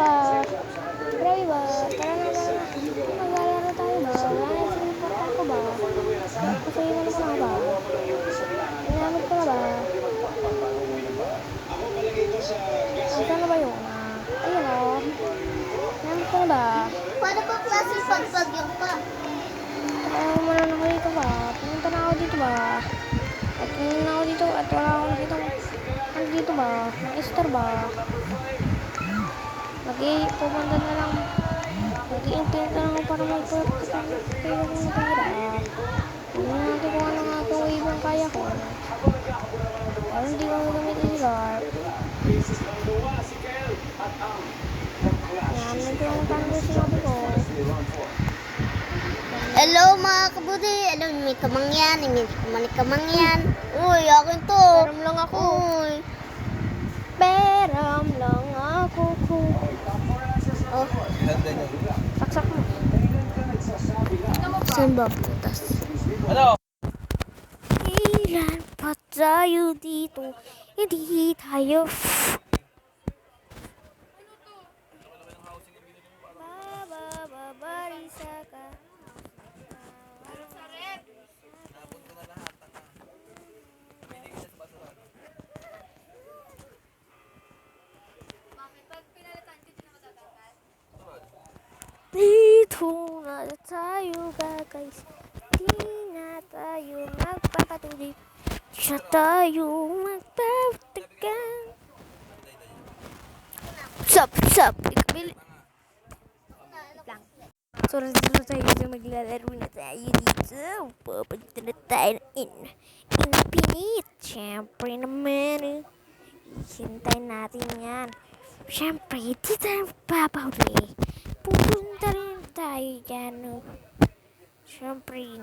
ba? Grabe ba? Tara na, tara na. Maglalaro tayo ba? Wala na yung siniportal ko ba? Kasi iwan ko na ba? Ginamit ko na ba? Saan na ba yun? Ayun o. Ginamit ko na ba? Paano po klase pagbagyo pa? Muna na ako dito ba? Pumunta na ako dito ba? At pumunta na ako dito at wala akong dito. Ano dito ba? Mag-star ba? Pumunta na lang. Mag-i-implement na lang ako para mag-purpose ng kaya kong natira. Tignan natin kung ano nga itong wave ang kaya ko. Pero hindi ko gamitin si Garp. Yan, nagkakaroon ko sinabi ko. Hello mga kabudi. Hello, may kamangyan. May kamangyan. Uy, akin to. Peram lang ako. Uy. Peram lang ako. Oh. Saksak mo. Saan ba putas? Ano? Ilan pa tayo dito? Hindi tayo. Babarisa ka. Dito na tayo guys. Di na tayo magpapatuloy. Di na tayo magpapatagan. Sup? Ikabili. Lang. So, nandito tayo maglalaro na tayo dito. Papunta na tayo in Infinite. Siyempre naman. Hintay natin yan. Siyempre, di tayo papahuli. Pupunta rin tayo dyan. Siyempre,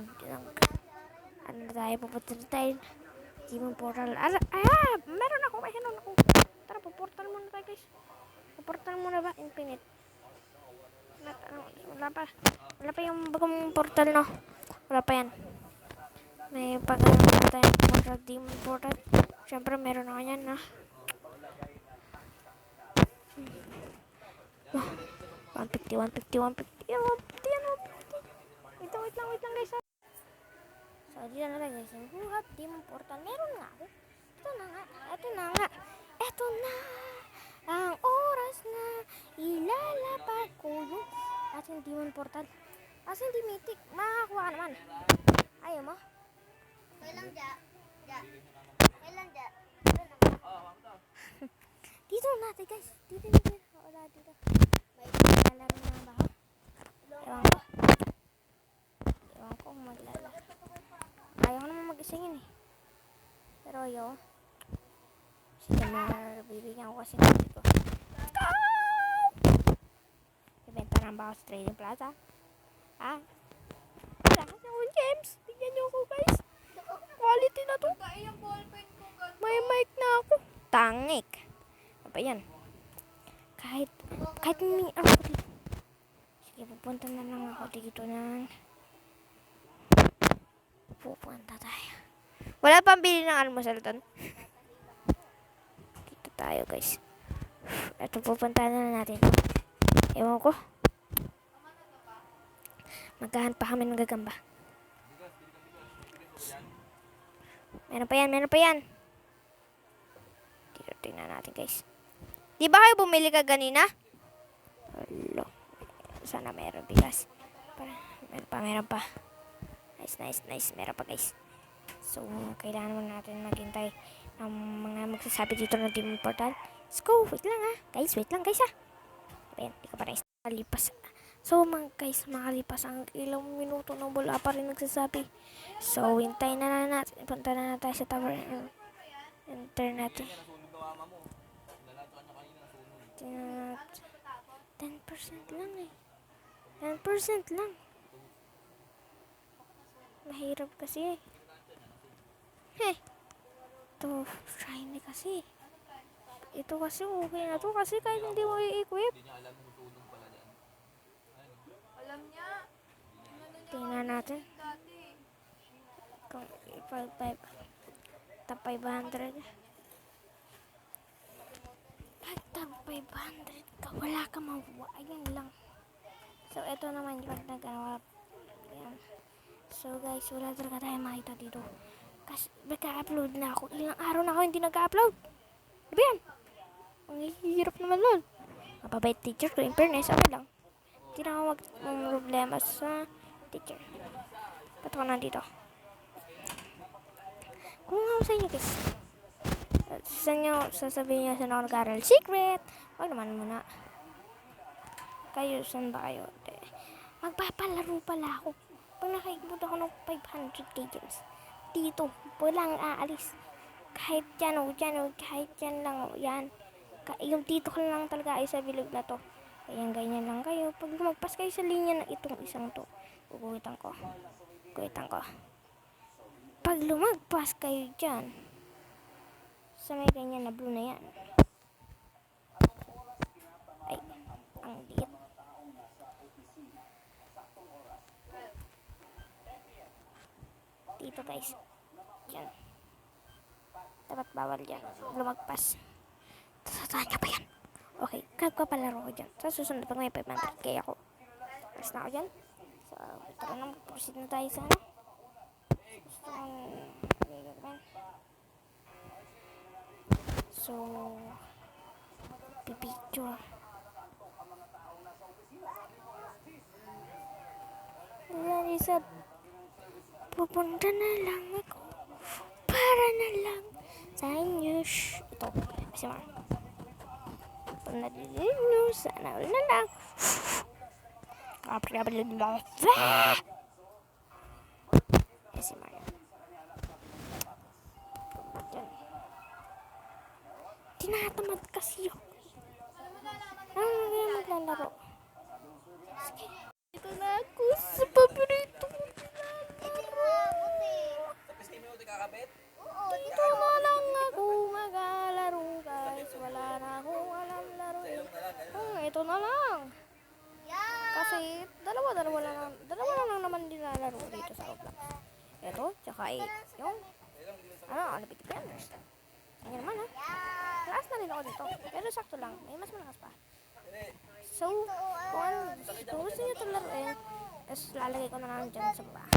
ano tayo, pupunta rin tayo. Demon Portal. Meron ako. Tara, puportal muna tayo guys. Puportal muna ba? Infinite. Wala pa yung bagong portal, no? Wala pa yan. May pagkakaroon tayo portal, Demon Portal. Siyempre, meron ako yan, no? 150. Wait lang guys. So, dito na lang guys. Yung buhat, Demon Portal. Meron nga ako. Ito na nga. Ito na. Ang oras na ilalapag ko yung ating Demon Portal. Kasi hindi mythic. Makakuha ka naman. Ayaw mo? Kailan dya? Dito natin guys. Dito. Wala dito. May lalaro na ba ako? Ewan ko kung maglalaro. Ayaw ko naman mag-isingin eh. Pero ayaw. Sige na, bibigyan ko kasi ng dito. Ibenta na ba ako sa Trading Plaza? Wala kasi akong gems. Tignan nyo ako guys. Quality na to. May mic na ako. Tangik. Ano ba yan? Kahit may ako dito. Sige, pupunta na lang ako dito na. Pupunta tayo. Wala pang bili ng almusal doon. Dito tayo guys. Ito, pupunta na natin. Ewan ko. Magkahan pa kami ng gagamba. Meron pa yan. Dito, tingnan natin guys. Di ba kayo bumili ka ganina? Hello. Sana meron bigas. Meron pa. Nice. Meron pa guys. So, kailangan mo natin maghintay ng mga magsasabi dito ng Demon Portal. Let's go. Wait lang guys, Ayan, di ka pa nice. Makalipas. So, makalipas ang ilang minuto na wala pa rin nagsasabi. So, hintayin na natin. Punta na tayo sa tower. Enter natin. 10% lang eh. 10% lang. Mahirap kasi eh. Ito, shiny kasi. Ito kasi okay na to kasi kahit hindi mo i-equip. Tingnan natin. Kung 500. tag 500 ka, wala ka makuha. Ayun lang. So, ito naman yung nagkanawa. Ayan. So, guys, wala talaga tayo makita dito. Kasi, nagka-upload na ako. Ilang araw na ako hindi nagka-upload. Diba yan? Ang hirap naman nun. Mapabait teacher ko, in fairness, ano lang. Hindi na ako problema sa teacher. Ba't ako nandito? Kung nga ako sa inyo, guys. Sa inyo, sasabihin niyo saan ako nag-aaral. Secret! Huwag naman muna. Kayo, saan ba kayo? Magpapalaro pala ako. Pag nakaikot ako ng 500k gems, dito, walang aalis. Kahit yan o, kahit yan lang o, yan. Yung dito ka lang talaga ay sa bilog na to. Ayan, ganyan lang kayo. Pag lumagpas kayo sa linya ng itong isang to, guguhitan ko. Pag lumagpas kayo dyan, sa may ganyan na blue na yan. Ay, ang liit. Dito guys. Dyan. Dapat bawal dyan. Lumagpas. Saan ka ba yan? Okay, kagpapalaro ko dyan. Sa susunod pag may 500k ako. Alas na ako dyan. So, tara na, proceed na tayo sa ano. Gusto kong gagawin. So, pipicture. Ayan, isa. Pupunta na lang ako. Para na lang sa inyo. Shh. Ito. Kasi mga. Pag nalilino, sana all na lang. Kasi mga. Tinatamad kasi ako. Maglalaro. Sige. Ito na ako sa paborito ko. Dito na lang ako maglalaro guys. Wala na akong alam laro. Ito na lang. Kasi dalawa lang naman nilalaro dito sa Roblox. Ito, tsaka yung Unlimited Planners. Ganyan naman ha. Lakas na rin ako dito. Pero sakto lang. May mas malakas pa. So, kung gusto nyo itong laruin, tapos lalagay ko na lang dyan sa baba.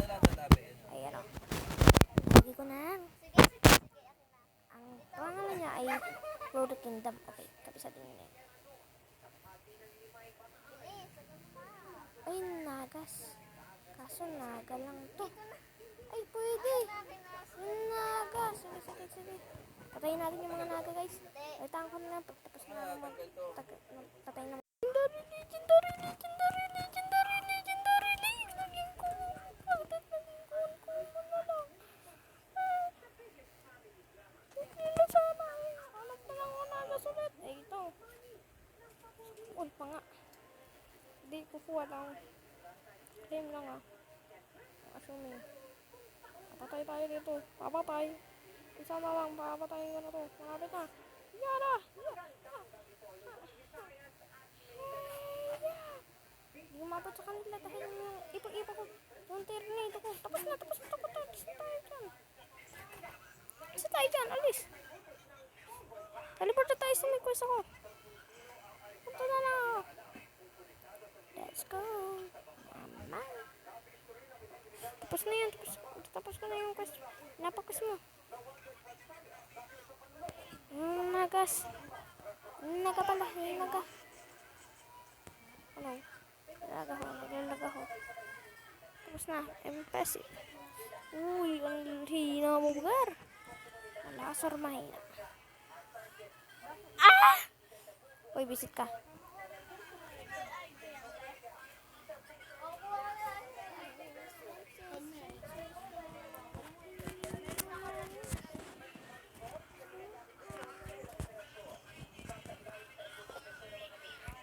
Ayan o. Lagay ko na lang. Ang pangalan niya ay Road to Kingdom. Okay, kabisa din yun eh. Ay, nagas. Kaso naga lang to. Ay, pwede. Naga. Sige. Patayin natin yung mga naga, guys. Patayin ko na lang. Pagtapos na naman. Patayin naman. Legendary. Naging ko. Bakit naging ko na lang? Hindi na sana. Hanap na lang ako nagas ulit. Eh, ito. Uy, pa nga. Hindi, kukuha lang. Claim lang ah. Assuming. Papatay tayo dito. Papatay. Isa na lang. Papatay ko na to. Malapit na. Yara! Hindi umabot sa kanila dahil yung ipa ko. Yung tornado ko. Tapos na. Isa tayo dyan. Alis. Teleport na tayo sa may quest ako. Punta na lang ako. Let's go. Mama. Tapos na yan. Tapos ko na yung quest. Napakus mo. Nagas. Naga pala. Naga. Ano? Naglalag ako. Tapos na. Impressive. Uy, ang hina mo lugar. Malasar mahina. Ah! Uy, visit ka.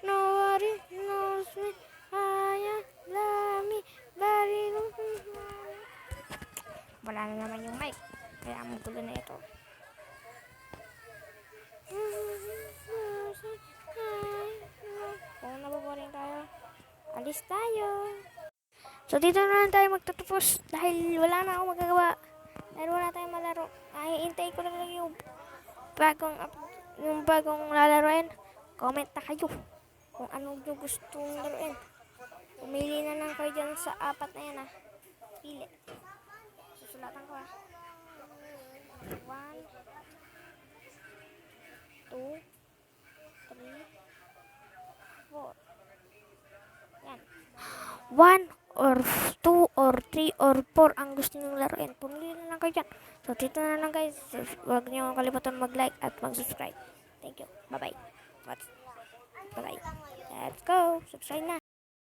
Nobody knows me. I love me. Wala na naman yung mic. Kaya ang gulo na ito. Kung nababoring tayo, alis tayo. So dito na lang tayo magtatapos dahil wala na akong magagawa. Dahil wala tayong malaro. Ay, hintay ko na lang yung bagong lalaroin. Comment na kayo kung anong nyo gustong laruin. Pumili na lang kayo dyan sa apat na yan ha. Pili. Susulatan ko ha. 1, 2, 3, 4. Yan. 1 or 2 or 3 or 4 ang gusto nyo laruin. Pumili na lang kayo dyan. So, dito na lang guys. Huwag nyo kalimutan mag-like at mag-subscribe. Thank you. Bye-bye. Bye-bye. Let's go. Subscribe na.